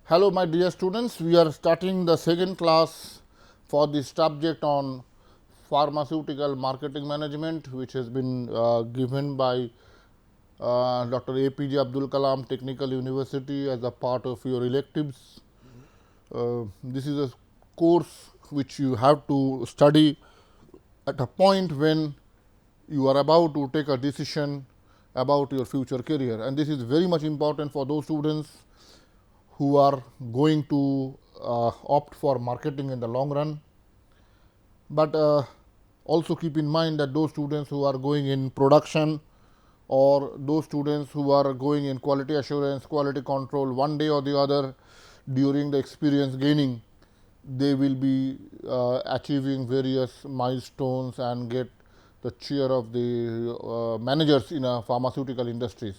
Hello my dear students, we are starting the second class for the subject on pharmaceutical marketing management, which has been given by Dr. APJ Abdul Kalam Technical University as a part of your electives. This is a course which you have to study at a point when you are about to take a decision about your future career, and this is very much important for those students who are going to opt for marketing in the long run. But also keep in mind that those students who are going in production or those students who are going in quality assurance, quality control, one day or the other during the experience gaining, they will be achieving various milestones and get the chair of the managers in a pharmaceutical industries.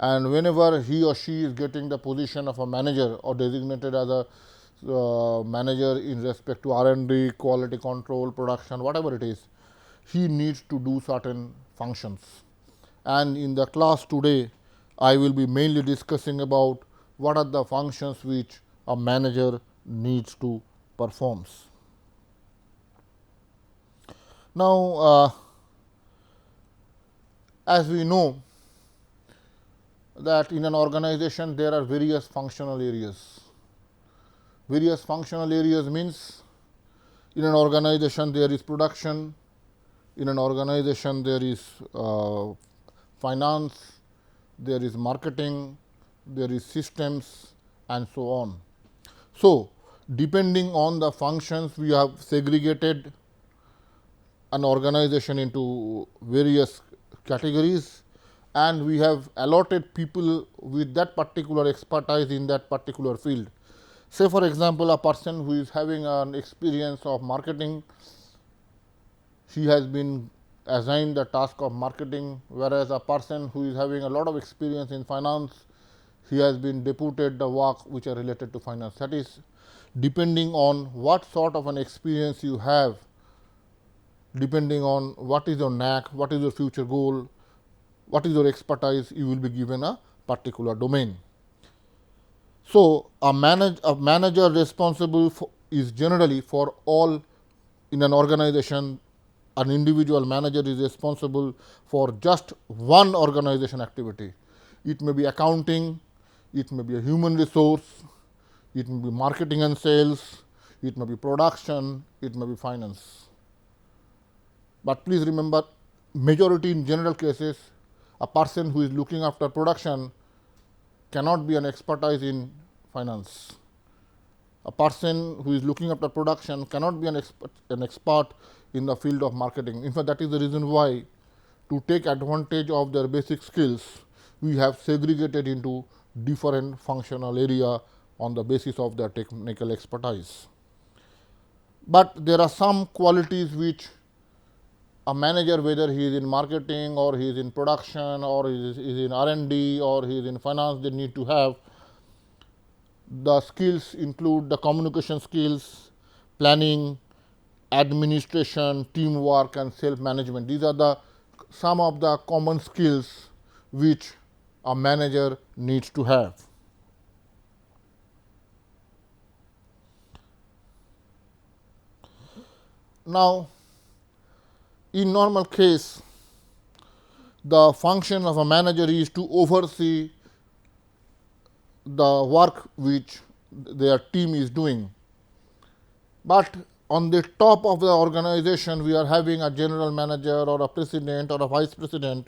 And whenever he or she is getting the position of a manager or designated as a manager in respect to R&D, quality control, production, whatever it is, he needs to do certain functions. And in the class today, I will be mainly discussing about what are the functions which a manager needs to perform. Now, as we know that in an organization there are various functional areas. Various functional areas means in an organization there is production, in an organization there is finance, there is marketing, there is systems and so on. So, depending on the functions, we have segregated an organization into various categories, and we have allotted people with that particular expertise in that particular field. Say for example, a person who is having an experience of marketing, he has been assigned the task of marketing, whereas a person who is having a lot of experience in finance, he has been deputed the work which are related to finance. That is, depending on what sort of an experience you have, depending on what is your knack, what is your future goal, what is your expertise, you will be given a particular domain. So, a manager responsible for is generally for all in an organization. An individual manager is responsible for just one organization activity. It may be accounting, it may be a human resource, it may be marketing and sales, it may be production, it may be finance. But please remember, majority in general cases, a person who is looking after production cannot be an expertise in finance. A person who is looking after production cannot be an expert in the field of marketing. In fact, that is the reason why, to take advantage of their basic skills, we have segregated into different functional area on the basis of their technical expertise. But there are some qualities which a manager, whether he is in marketing or he is in production or he is in R&D or he is in finance, they need to have. The skills include the communication skills, planning, administration, teamwork and self-management. These are some of the common skills which a manager needs to have. Now, in normal case, the function of a manager is to oversee the work which their team is doing. But on the top of the organization, we are having a general manager or a president or a vice president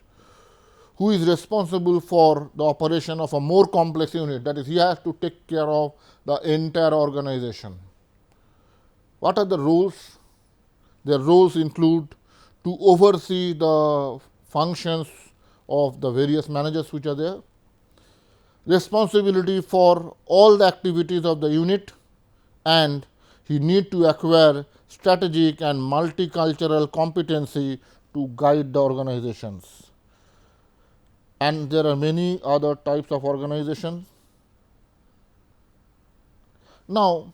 who is responsible for the operation of a more complex unit. That is, he has to take care of the entire organization. What are the roles? Their roles include to oversee the functions of the various managers which are there, responsibility for all the activities of the unit, and he need to acquire strategic and multicultural competency to guide the organizations. And there are many other types of organizations. Now,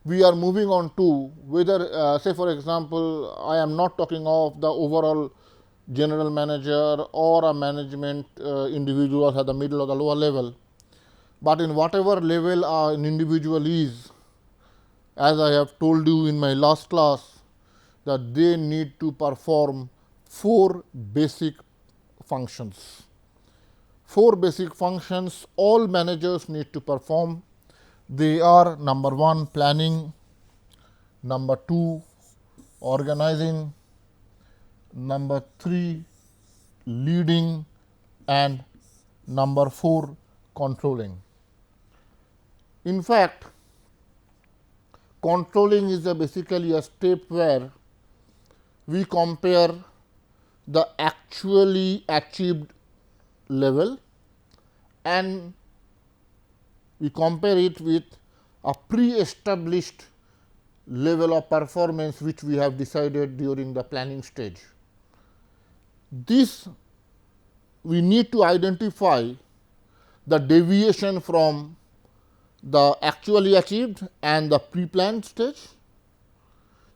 we are moving on to whether, say for example, I am not talking of the overall general manager or a management individual at the middle or the lower level, but in whatever level an individual is, as I have told you in my last class, that they need to perform 4 basic functions. 4 basic functions all managers need to perform. They are: number 1, planning; number 2, organizing; number 3, leading; and number 4, controlling. In fact, controlling is basically a step where we compare the actually achieved level and we compare it with a pre-established level of performance which we have decided during the planning stage. This we need to identify the deviation from the actually achieved and the pre-planned stage.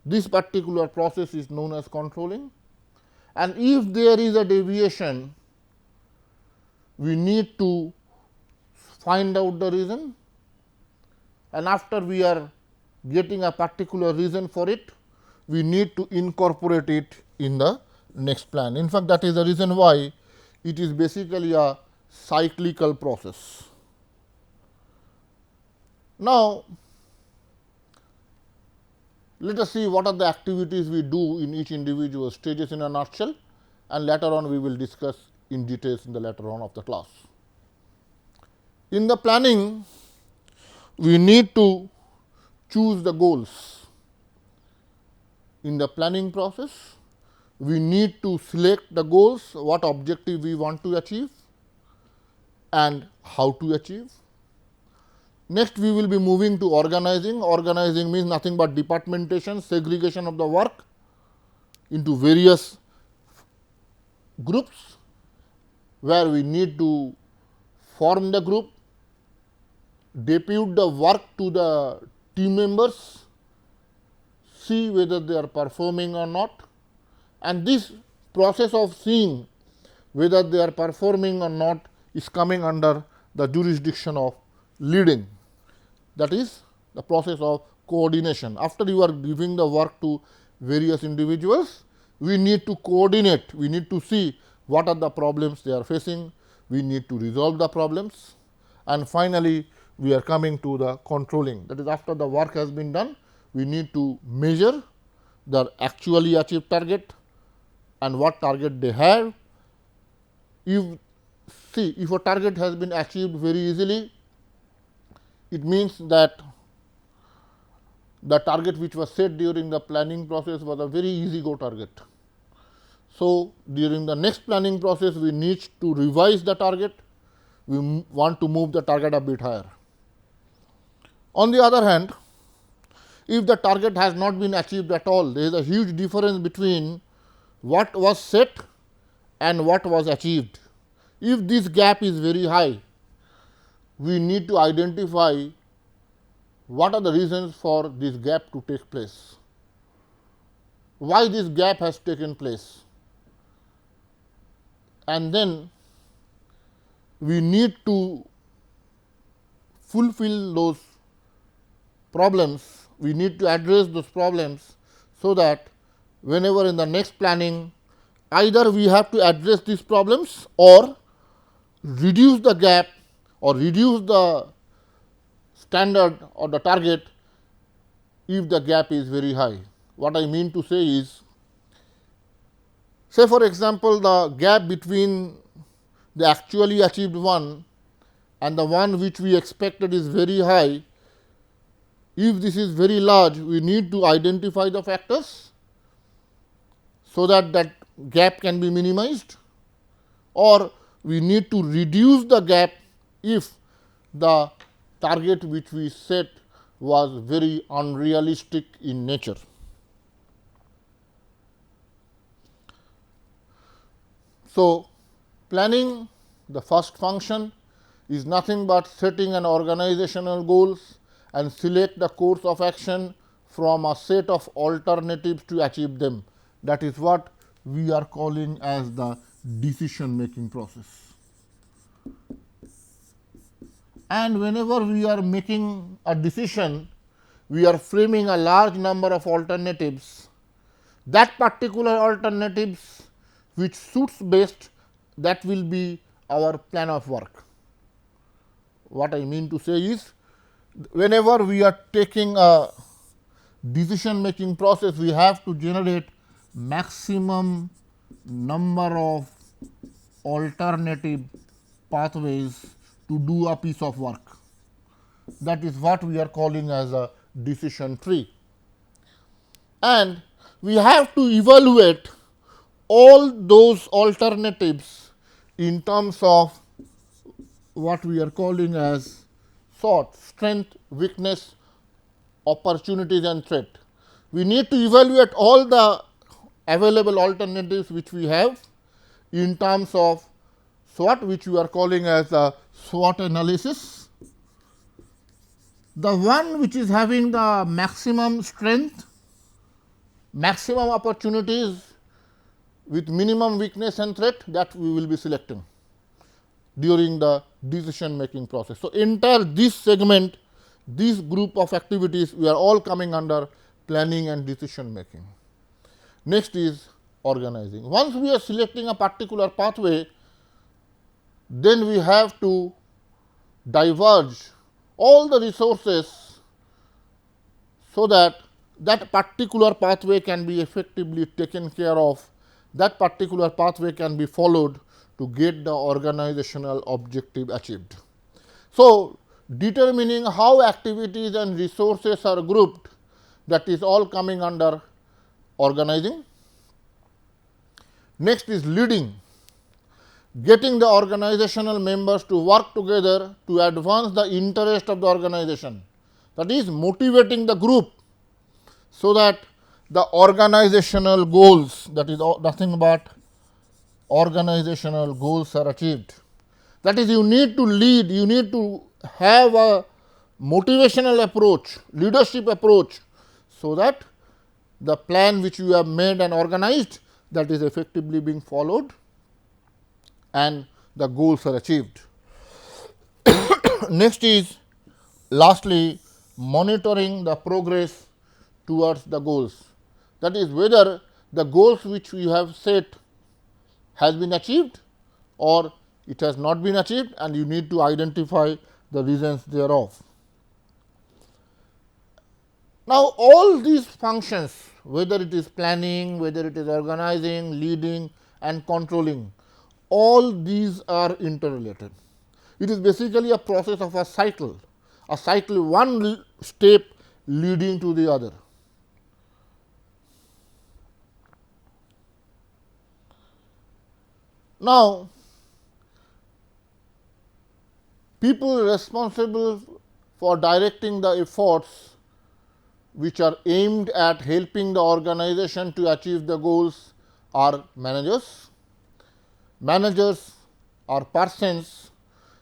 This particular process is known as controlling, and if there is a deviation, we need to find out the reason, and after we are getting a particular reason for it, we need to incorporate it in the next plan. In fact, that is the reason why it is basically a cyclical process. Now, let us see what are the activities we do in each individual stages in a nutshell, and later on we will discuss in details in the later on of the class. In the planning, we need to choose the goals. In the planning process, we need to select the goals, what objective we want to achieve and how to achieve. Next, we will be moving to organizing. Organizing means nothing but departmentation, segregation of the work into various groups, where we need to form the group, depute the work to the team members, see whether they are performing or not, and this process of seeing whether they are performing or not is coming under the jurisdiction of leading. That is the process of coordination. After you are giving the work to various individuals, we need to coordinate, we need to see what are the problems they are facing, we need to resolve the problems, and finally, we are coming to the controlling. That is, after the work has been done, we need to measure the actually achieved target and what target they have. If a target has been achieved very easily, it means that the target which was set during the planning process was a very easy go target. So, during the next planning process, we need to revise the target, we want to move the target a bit higher. On the other hand, if the target has not been achieved at all, there is a huge difference between what was set and what was achieved. If this gap is very high, we need to identify what are the reasons for this gap to take place, why this gap has taken place, and then we need to fulfill those problems, we need to address those problems, so that whenever in the next planning, either we have to address these problems or reduce the gap or reduce the standard or the target if the gap is very high. What I mean to say is, say for example, the gap between the actually achieved one and the one which we expected is very high. If this is very large, we need to identify the factors so that that gap can be minimized, or we need to reduce the gap if the target which we set was very unrealistic in nature. So, planning, the first function, is nothing but setting an organizational goals and select the course of action from a set of alternatives to achieve them. That is what we are calling as the decision making process. and whenever we are making a decision, we are framing a large number of alternatives. That particular alternatives which suits best, that will be our plan of work. What I mean to say is, whenever we are taking a decision making process, we have to generate maximum number of alternative pathways to do a piece of work. That is what we are calling as a decision tree. And we have to evaluate all those alternatives in terms of what we are calling as SWOT: strength, weakness, opportunities and threat. We need to evaluate all the available alternatives which we have in terms of SWOT, which we are calling as a SWOT analysis. The one which is having the maximum strength, maximum opportunities with minimum weakness and threat, that we will be selecting during the decision making process. So, entire this segment, this group of activities, we are all coming under planning and decision making. Next is organizing. Once we are selecting a particular pathway, then we have to diverge all the resources so that that particular pathway can be effectively taken care of, that particular pathway can be followed to get the organizational objective achieved. So, determining how activities and resources are grouped, that is all coming under organizing. Next is leading, getting the organizational members to work together to advance the interest of the organization, that is motivating the group so that the organizational goals, that is nothing but organizational goals, are achieved. That is, you need to lead, you need to have a motivational approach, leadership approach, so that the plan which you have made and organized, that is effectively being followed and the goals are achieved. Next is lastly monitoring the progress towards the goals, that is whether the goals which we have set has been achieved or it has not been achieved, and you need to identify the reasons thereof. Now, all these functions, whether it is planning, whether it is organizing, leading and controlling, all these are interrelated. It is basically a process of a cycle, one step leading to the other. Now, people responsible for directing the efforts which are aimed at helping the organization to achieve the goals are managers. Managers are persons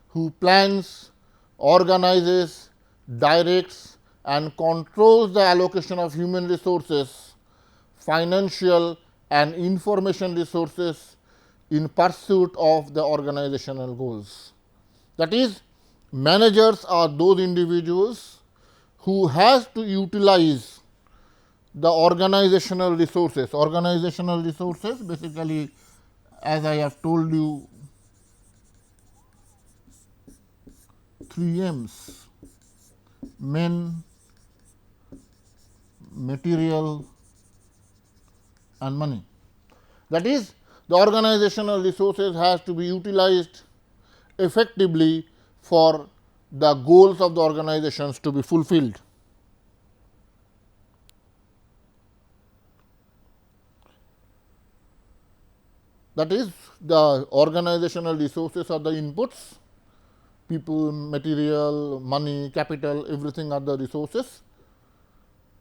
who plans, organizes, directs and controls the allocation of human resources, financial and information resources in pursuit of the organizational goals. That is, managers are those individuals who has to utilize the organizational resources. Organizational resources basically, as I have told you, 3 M's: men, material and money. That is, the organizational resources has to be utilized effectively for the goals of the organizations to be fulfilled. That is, the organizational resources are the inputs, people, material, money, capital, everything are the resources.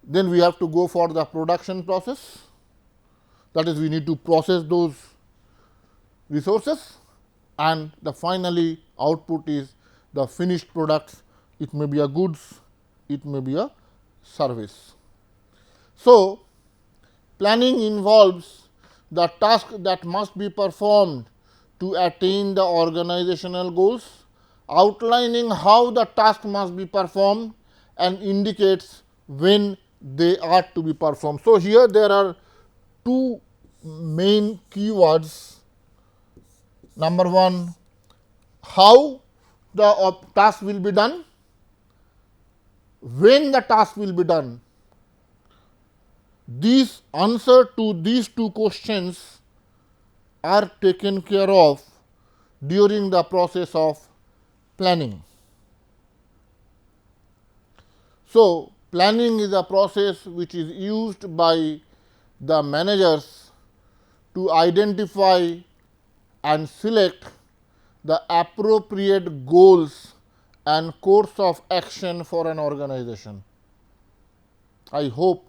Then we have to go for the production process, that is, we need to process those resources, and the finally output is the finished products. It may be a goods, it may be a service. So, planning involves the task that must be performed to attain the organizational goals, outlining how the task must be performed and indicates when they are to be performed. So, here there are two main keywords. Number one, how the task will be done, when the task will be done. These answer to these two questions are taken care of during the process of planning. So, planning is a process which is used by the managers to identify and select the appropriate goals and course of action for an organization. I hope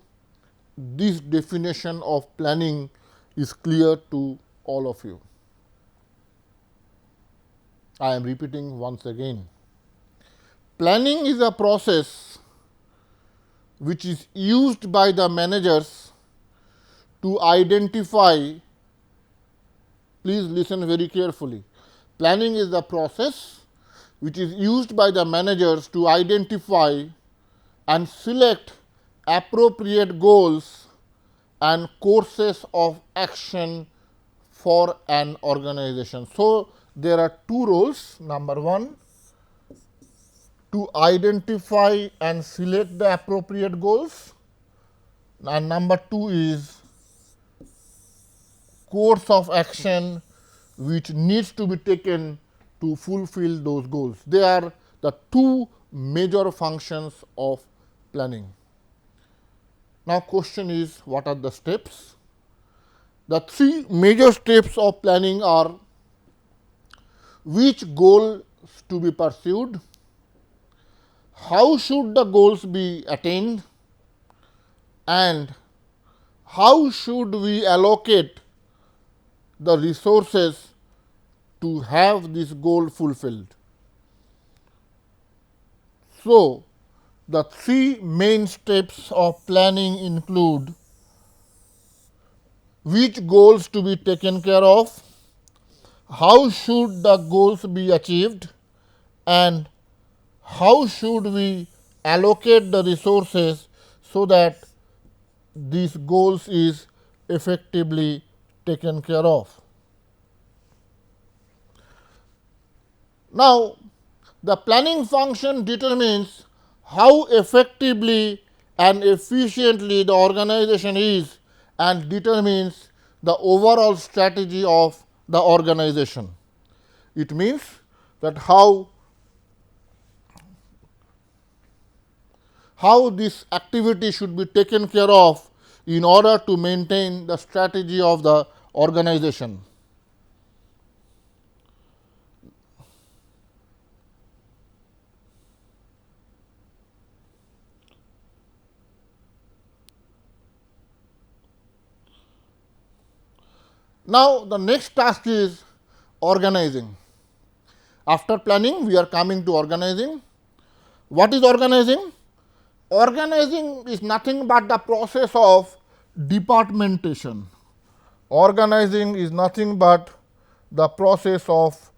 this definition of planning is clear to all of you. I am repeating once again. Planning is a process which is used by the managers to identify, please listen very carefully. Planning is the process which is used by the managers to identify and select appropriate goals and courses of action for an organization. So, there are two roles. Number one, to identify and select the appropriate goals, and number two is course of action which needs to be taken to fulfill those goals. They are the two major functions of planning. Now, question is, what are the steps? The three major steps of planning are: which goals to be pursued, how should the goals be attained, and how should we allocate the resources to have this goal fulfilled. So, the three main steps of planning include: which goals to be taken care of, how should the goals be achieved, and how should we allocate the resources so that these goals is effectively taken care of. Now, the planning function determines how effectively and efficiently the organization is and determines the overall strategy of the organization. It means that how this activity should be taken care of in order to maintain the strategy of the organization. Now, the next task is organizing. After planning, we are coming to organizing. What is organizing? Organizing is nothing but the process of departmentation. Organizing is nothing but the process of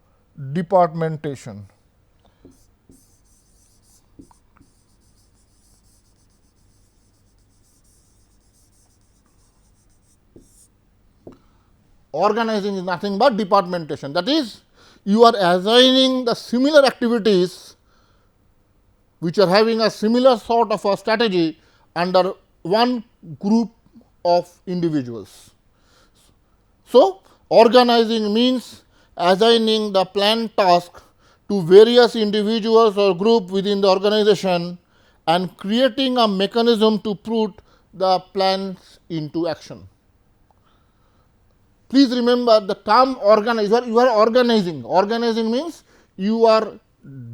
departmentation. Organizing is nothing but departmentation. That is, you are assigning the similar activities which are having a similar sort of a strategy under one group of individuals. So, organizing means assigning the planned task to various individuals or group within the organization and creating a mechanism to put the plans into action. Please remember the term organize, you are organizing. Organizing means you are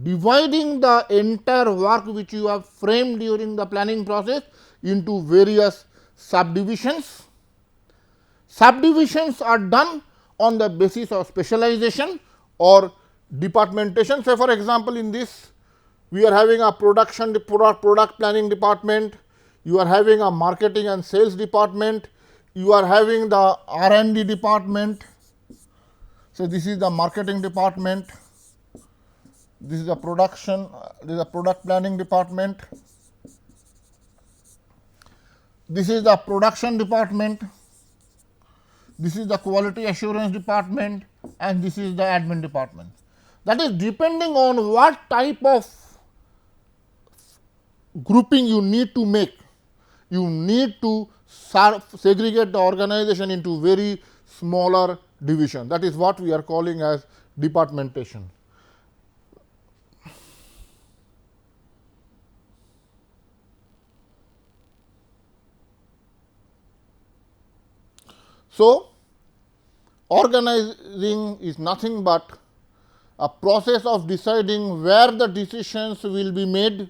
dividing the entire work which you have framed during the planning process into various subdivisions. Subdivisions are done on the basis of specialization or departmentation. Say for example, in this we are having a product planning department, you are having a marketing and sales department, you are having the R&D department. So, this is the marketing department, This is the production, this is the product planning department, this is the production department, this is the quality assurance department, and this is the admin department. That is, depending on what type of grouping you need to make, you need to segregate the organization into very smaller division. That is what we are calling as departmentation. So, organizing is nothing but a process of deciding where the decisions will be made,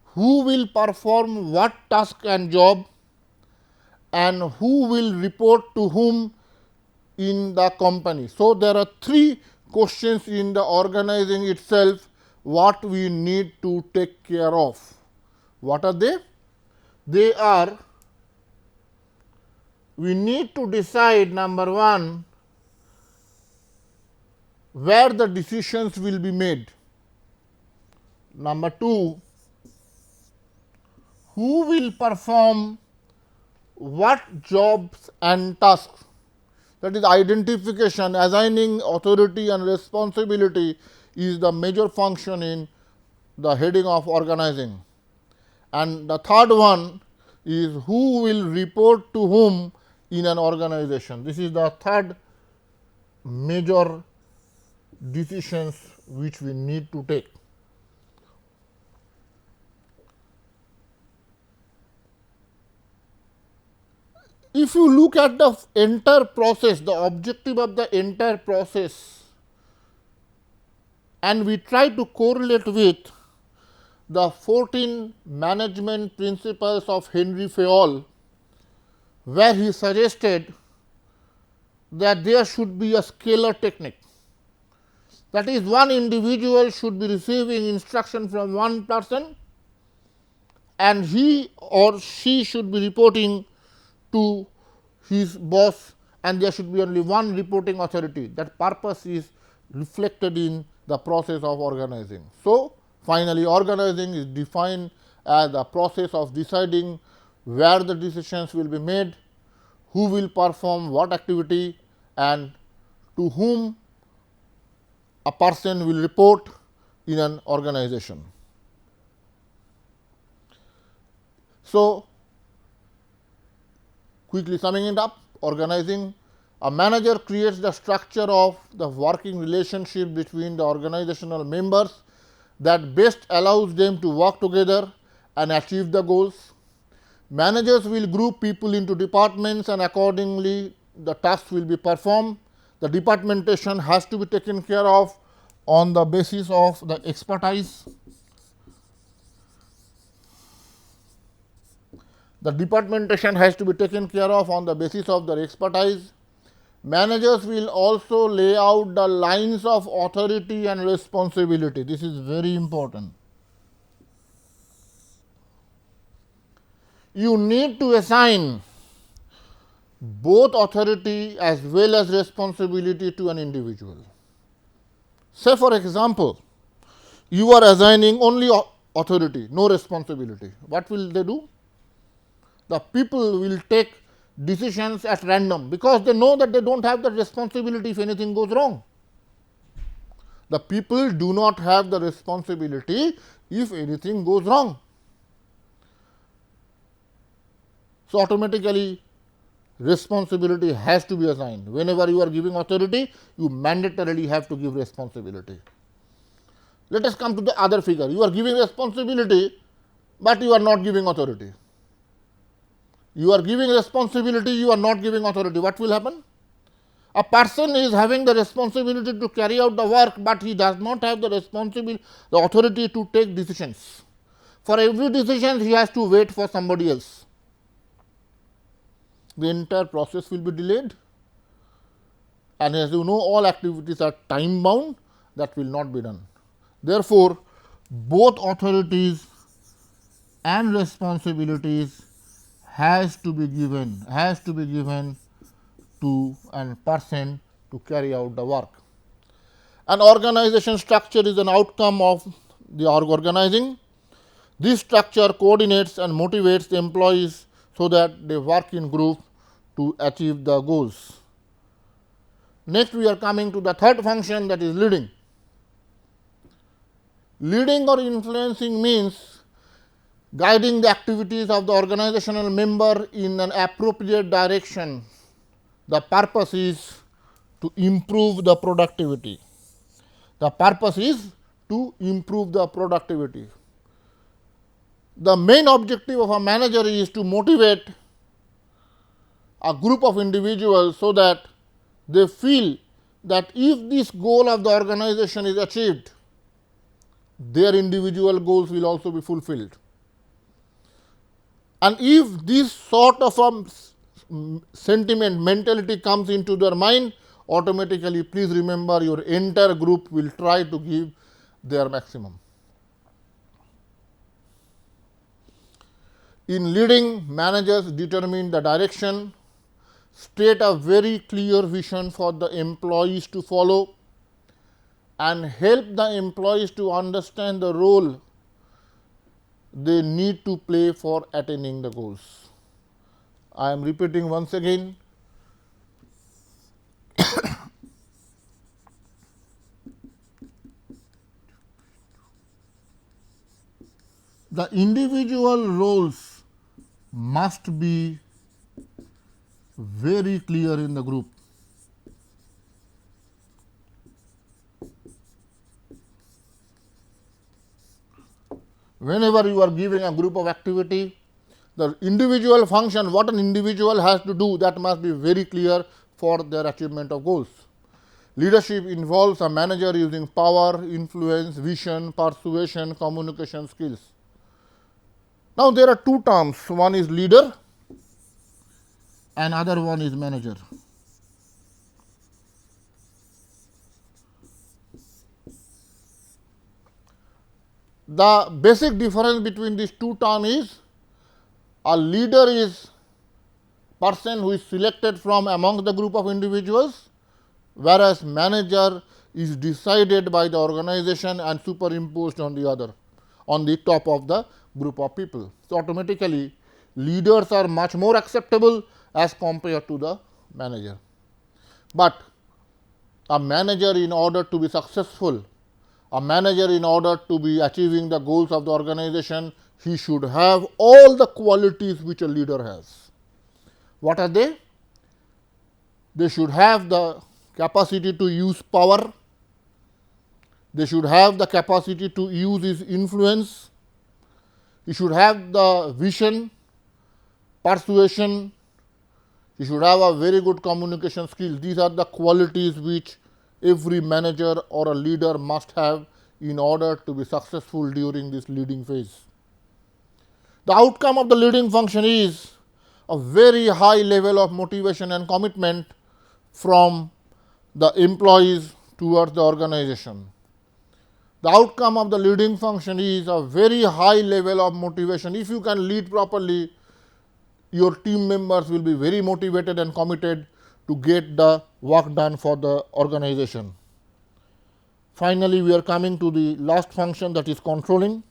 who will perform what task and job, and who will report to whom in the company. So, there are three questions in the organizing itself what we need to take care of. What are they? They are, we need to decide, number one, where the decisions will be made. Number two, who will perform what jobs and tasks. That is, identification, assigning authority and responsibility is the major function in the heading of organizing. And the third one is who will report to whom in an organization. This is the third major decisions which we need to take. If you look at the entire process, the objective of the entire process, and we try to correlate with the 14 management principles of Henry Fayol, where he suggested that there should be a scalar technique. That is, one individual should be receiving instruction from one person and he or she should be reporting to his boss, and there should be only one reporting authority. That purpose is reflected in the process of organizing. So, finally, organizing is defined as the process of deciding where the decisions will be made, who will perform what activity, and to whom a person will report in an organization. So, quickly summing it up, organizing, a manager creates the structure of the working relationship between the organizational members that best allows them to work together and achieve the goals. Managers will group people into departments and accordingly the tasks will be performed. The departmentation has to be taken care of on the basis of the expertise. The departmentation has to be taken care of on the basis of their expertise. Managers will also lay out the lines of authority and responsibility. This is very important. You need to assign both authority as well as responsibility to an individual. Say for example, you are assigning only authority, no responsibility. What will they do? The people will take decisions at random because they know that they do not have the responsibility if anything goes wrong. The people do not have the responsibility if anything goes wrong. So, automatically responsibility has to be assigned. Whenever you are giving authority, you mandatorily have to give responsibility. Let us come to the other figure. You are giving responsibility, but you are not giving authority. You are giving responsibility, you are not giving authority. What will happen? A person is having the responsibility to carry out the work, but he does not have the responsibility, the authority to take decisions. For every decision, he has to wait for somebody else. The entire process will be delayed, and as you know, all activities are time bound, that will not be done. Therefore, both authorities and responsibilities has to be given to a person to carry out the work. An organization structure is an outcome of the organizing. This structure coordinates and motivates the employees so that they work in group to achieve the goals. Next, we are coming to the third function, that is leading. Leading or influencing means guiding the activities of the organizational member in an appropriate direction. The purpose is to improve the productivity. The purpose is to improve the productivity. The main objective of a manager is to motivate a group of individuals so that they feel that if this goal of the organization is achieved, their individual goals will also be fulfilled. And if this sort of a sentiment, mentality comes into their mind, automatically please remember your entire group will try to give their maximum. In leading, managers determine the direction, state a very clear vision for the employees to follow, and help the employees to understand the role they need to play for attaining the goals. I am repeating once again. The individual roles must be very clear in the group. Whenever you are giving a group of activity, the individual function, what an individual has to do, that must be very clear for their achievement of goals. Leadership involves a manager using power, influence, vision, persuasion, communication skills. Now, there are two terms, one is leader and other one is manager. The basic difference between these two terms is a leader is person who is selected from among the group of individuals, whereas manager is decided by the organization and superimposed on the other, on the top of the group of people. So, automatically leaders are much more acceptable as compared to the manager. But a manager, in order to be successful, a manager, in order to be achieving the goals of the organization, he should have all the qualities which a leader has. What are they? They should have the capacity to use power, they should have the capacity to use his influence, he should have the vision, persuasion, he should have a very good communication skill. These are the qualities which every manager or a leader must have in order to be successful during this leading phase. The outcome of the leading function is a very high level of motivation and commitment from the employees towards the organization. The outcome of the leading function is a very high level of motivation. If you can lead properly, your team members will be very motivated and committed to get the work done for the organization. Finally, we are coming to the last function, that is controlling.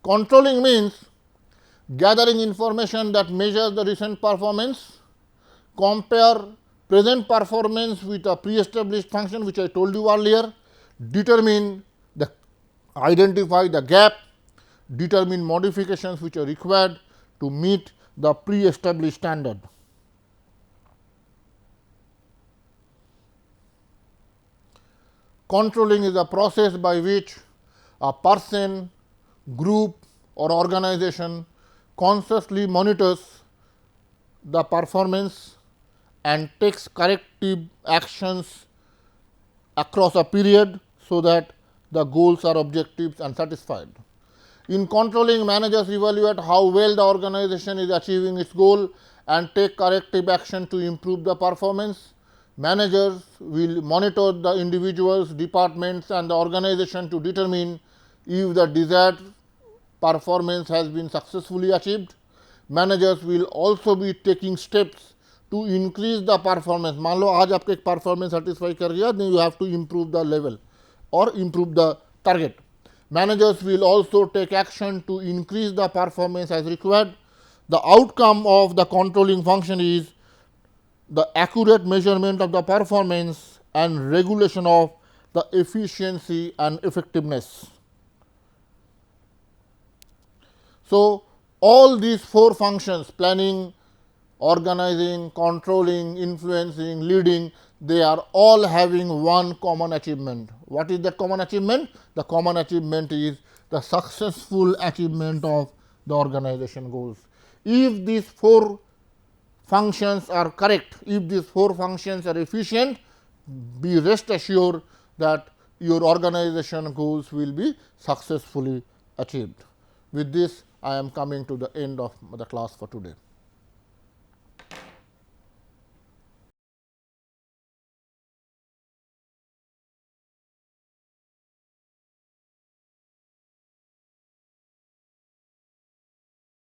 Controlling means gathering information that measures the recent performance, compare present performance with a pre-established function which I told you earlier, identify the gap, determine modifications which are required to meet the pre-established standard. Controlling is a process by which a person, group or organization consciously monitors the performance and takes corrective actions across a period so that the goals are objectives and satisfied. In controlling, managers evaluate how well the organization is achieving its goal and take corrective action to improve the performance. Managers will monitor the individuals, departments and the organization to determine if the desired performance has been successfully achieved. Managers will also be taking steps to increase the performance. मान लो आज आपको एक performance satisfy कर गया, then you have to improve the level or improve the target. Managers will also take action to increase the performance as required. The outcome of the controlling function is the accurate measurement of the performance and regulation of the efficiency and effectiveness. So, all these four functions, planning, organizing, controlling, influencing, leading, they are all having one common achievement. What is that common achievement? The common achievement is the successful achievement of the organization goals. If these four functions are correct, if these four functions are efficient, be rest assured that your organization goals will be successfully achieved. With this, I am coming to the end of the class for today.